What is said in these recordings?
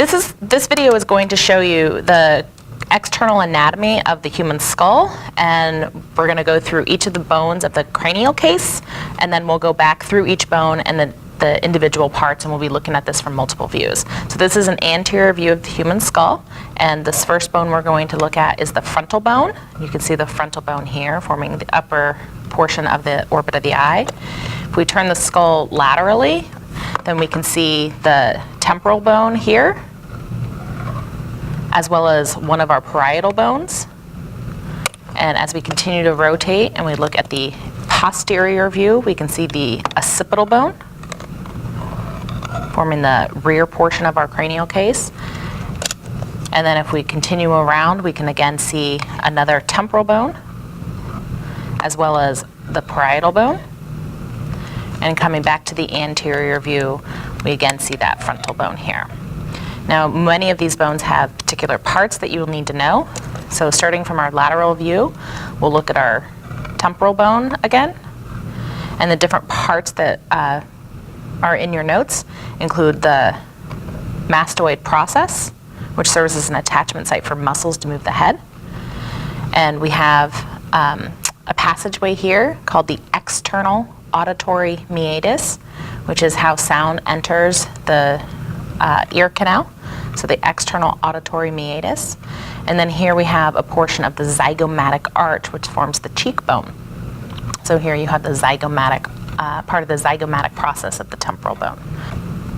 This video is going to show you the external anatomy of the human skull, and we're going to go through each of the bones of the cranial case, and then we'll go back through each bone and the individual parts, and we'll be looking at this from multiple views. So this is an anterior view of the human skull, and this first bone we're going to look at is the frontal bone. You can see the frontal bone here forming the upper portion of the orbit of the eye. If we turn the skull laterally, then we can see the temporal bone here, as well as one of our parietal bones. And as we continue to rotate and we look at the posterior view, we can see the occipital bone forming the rear portion of our cranial case. And then if we continue around, we can again see another temporal bone, as well as the parietal bone. And coming back to the anterior view, we again see that frontal bone here. Now, many of these bones have particular parts that you will need to know. So starting from our lateral view, we'll look at our temporal bone again. And the different parts that are in your notes include the mastoid process, which serves as an attachment site for muscles to move the head. And we have a passageway here called the external auditory meatus, which is how sound enters the ear canal. So the external auditory meatus. And then here we have a portion of the zygomatic arch, which forms the cheekbone. So here you have the zygomatic, part of the zygomatic process of the temporal bone.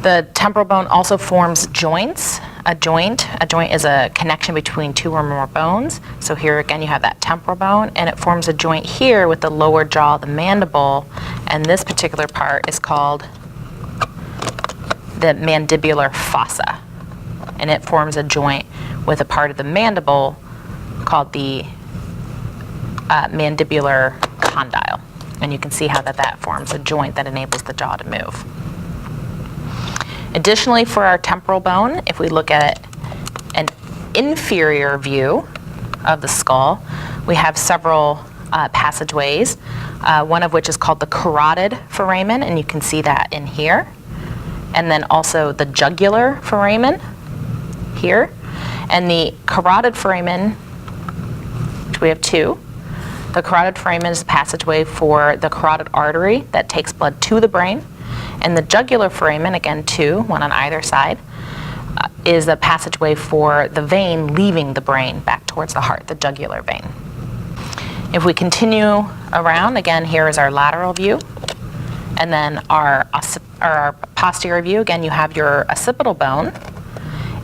The temporal bone also forms joints. A joint is a connection between two or more bones. So here again you have that temporal bone, and it forms a joint here with the lower jaw, the mandible, and this particular part is called the mandibular fossa. And it forms a joint with a part of the mandible called the mandibular condyle. And you can see how that forms a joint that enables the jaw to move. Additionally, for our temporal bone, if we look at an inferior view of the skull, we have several passageways, one of which is called the carotid foramen, and you can see that in here. And then also the jugular foramen here. And the carotid foramen, which we have two, the carotid foramen is a passageway for the carotid artery that takes blood to the brain. And the jugular foramen, again two, one on either side, is a passageway for the vein leaving the brain back towards the heart, the jugular vein. If we continue around, again here is our lateral view. And then our posterior view, again you have your occipital bone.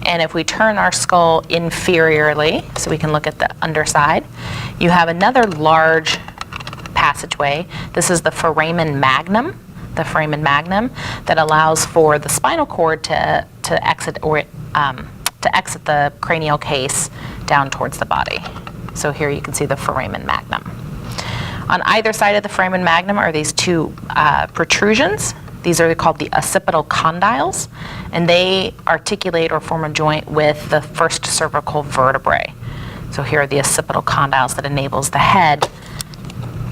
And if we turn our skull inferiorly, so we can look at the underside, you have another large passageway. This is the Foramen Magnum, that allows for the spinal cord to exit the cranial case down towards the body. So here you can see the Foramen Magnum. On either side of the Foramen Magnum are these two protrusions. These are called the occipital condyles, and they articulate or form a joint with the first cervical vertebrae. So here are the occipital condyles that enables the head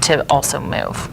to also move.